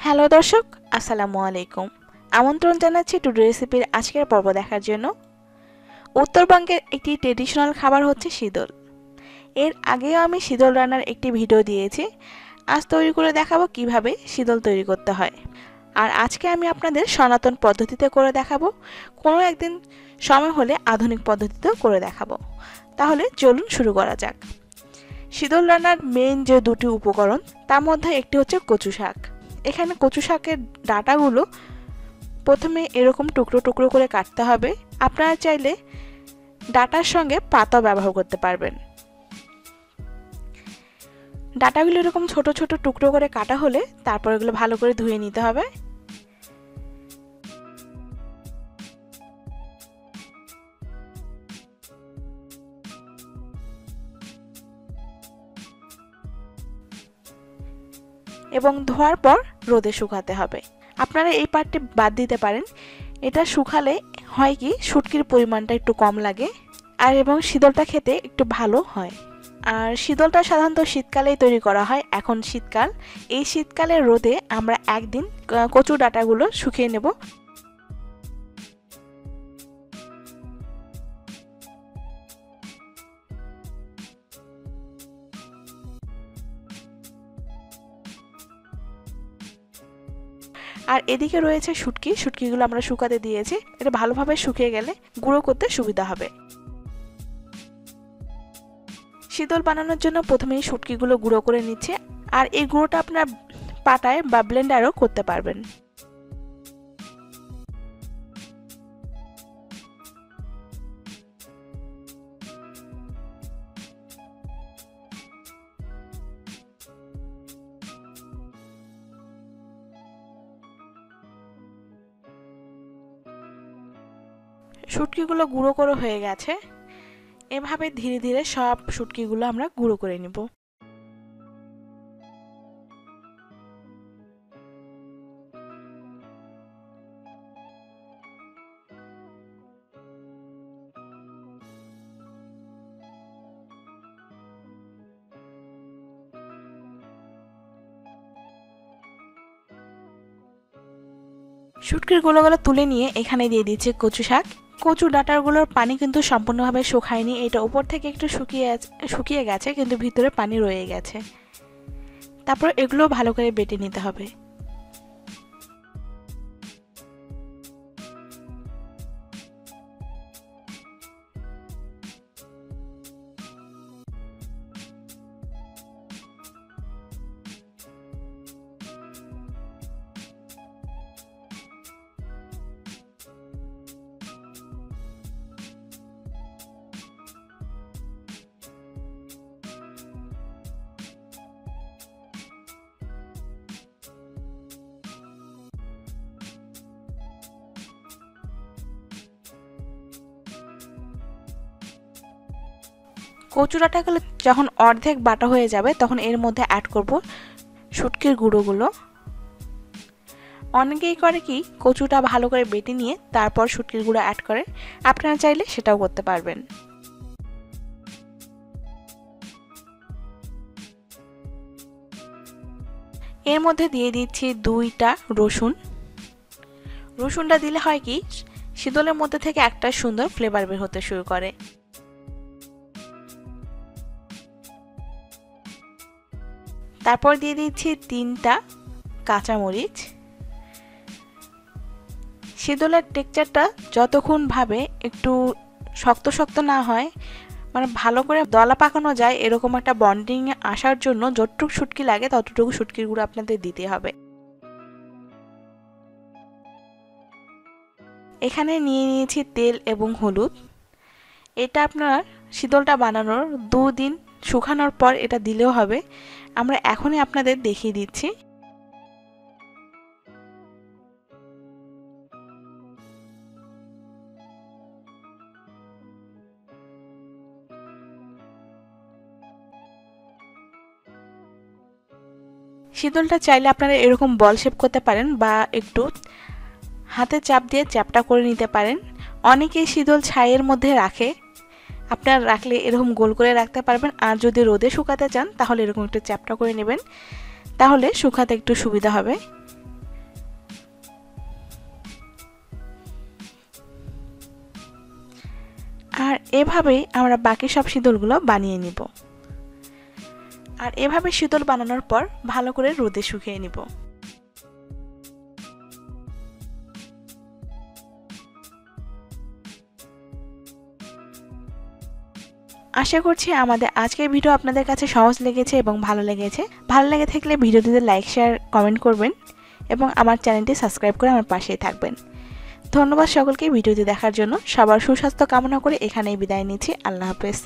Hello দর্শক, আসসালামু আলাইকুম। আমন্ত্রণ জানাচ্ছি টুডে রেসিপির আজকের পর্ব দেখার জন্য। উত্তরবঙ্গের একটি ট্রেডিশনাল খাবার হচ্ছে সিদল। এর আগেও আমি সিদল রান্নার একটি ভিডিও দিয়েছি। আজ তৈরি করে দেখাবো কিভাবে সিদল তৈরি করতে হয়। আর আজকে আমি আপনাদের সনাতন পদ্ধতিতে করে দেখাবো, কোনো একদিন সময় হলে আধুনিক পদ্ধতিতেও করে দেখাবো। তাহলে চলুন শুরু করা যাক। সিদল রান্নার মেইন যে দুটি উপকরণ, তার মধ্যে একটি হচ্ছে কচু শাক। এখানে কচু শাকের ডাঁটাগুলো প্রথমে এরকম টুকরো টুকরো করে কাটতে হবে। আপনারা চাইলে ডাঁটার সঙ্গে পাতাও ব্যবহার করতে পারবেন। ডাঁটাগুলো এরকম ছোট ছোট টুকরো করে কাটা হলে তারপর এগুলো ভালো করে ধুয়ে নিতে হবে। এবং ধোয়ার পর রোদে শুকাতে হবে। আপনারা এই পার্টটি বাদ দিতে পারেন। এটা শুকালে হয় কি, শুটকির পরিমাণটা একটু কম লাগে আর এবং শীতলটা খেতে একটু ভালো হয়। আর শীতলটা সাধারণত শীতকালেই তৈরি করা হয়। এখন শীতকাল, এই শীতকালের রোদে আমরা একদিন কচু ডাঁটাগুলো শুকিয়ে নেব। আর এদিকে রয়েছে শুটকিগুলো আমরা শুকাতে দিয়েছি। এটা ভালোভাবে শুকিয়ে গেলে গুঁড়ো করতে সুবিধা হবে। শীতল বানানোর জন্য প্রথমেই শুটকিগুলো গুঁড়ো করে নিচ্ছে। আর এই গুঁড়োটা আপনার পাটায় বা ব্লেন্ডারও করতে পারবেন। শুটকিগুলো গুঁড়ো করে হয়ে গেছে। এভাবে ধীরে ধীরে সব শুটকিগুলো আমরা গুঁড়ো করে নেব। শুটকির গুঁড়োগুলো তুলে নিয়ে এখানে দিয়ে দিচ্ছে কচু শাক। কচু ডাঁটাগুলোর পানি কিন্তু সম্পূর্ণভাবে শুকায়নি। এটা উপর থেকে একটু শুকিয়ে গেছে, কিন্তু ভিতরে পানি রয়ে গেছে। তারপর এগুলো ভালো করে বেটে নিতে হবে। কচু ডাঁটাগুলো যখন অর্ধেক বাটা হয়ে যাবে তখন এর মধ্যে অ্যাড করব শুটকির গুঁড়োগুলো। অনেকেই করে কি, কচুটা ভালো করে বেটে নিয়ে তারপর শুটকির গুঁড়ো অ্যাড করে। আপনারা চাইলে সেটাও করতে পারবেন। এর মধ্যে দিয়ে দিচ্ছি 2টা রসুন। রসুনটা দিলে হয় কি, শীতলের মধ্যে থেকে একটা সুন্দর ফ্লেভার বের হতে শুরু করে। তারপর দিয়ে দিচ্ছি 3টা কাঁচামরিচ। শীতলের টেক্সচারটা যতক্ষণ ভাবে একটু শক্ত শক্ত না হয়, মানে ভালো করে দলা পাকানো যায়, এরকম একটা বন্ডিং আসার জন্য যতটুকু শুটকি লাগে ততটুকু শুটকির গুঁড়ো আপনাদের দিতে হবে। এখানে নিয়ে নিয়েছি তেল এবং হলুদ। এটা আপনার শীতলটা বানানোর 2 দিন শুকানোর পর এটা দিলেও হবে। আমরা এখনই আপনাদের দেখিয়ে দিচ্ছি। শীতলটা চাইলে আপনারা এরকম বল শেপ করতে পারেন বা একটু হাতে চাপ দিয়ে চ্যাপটা করে নিতে পারেন। অনেকেই শীতল ছাইয়ের মধ্যে রাখে। আপনারা রাখলে এরকম গোল করে রাখতে পারবেন। আর যদি রোদে শুকাতে চান তাহলে এরকম একটু চ্যাপটা করে নেবেন, তাহলে শুকাতে একটু সুবিধা হবে। এভাবেই আমরা বাকি সব শীতলগুলো বানিয়ে নিব। আর এভাবে শীতল বানানোর পর ভালো করে রোদে শুকিয়ে নিব। আশা করছি আমাদের আজকের ভিডিও আপনাদের কাছে সহজ লেগেছে এবং ভালো লেগেছে। ভালো লেগে থাকলে ভিডিওটিতে লাইক, শেয়ার, কমেন্ট করবেন এবং আমার চ্যানেলটি সাবস্ক্রাইব করে আমার পাশেই থাকবেন। ধন্যবাদ সকলকে ভিডিওটি দেখার জন্য। সবার সুস্বাস্থ্য কামনা করে এখানেই বিদায় নিচ্ছি। আল্লাহ হাফেজ।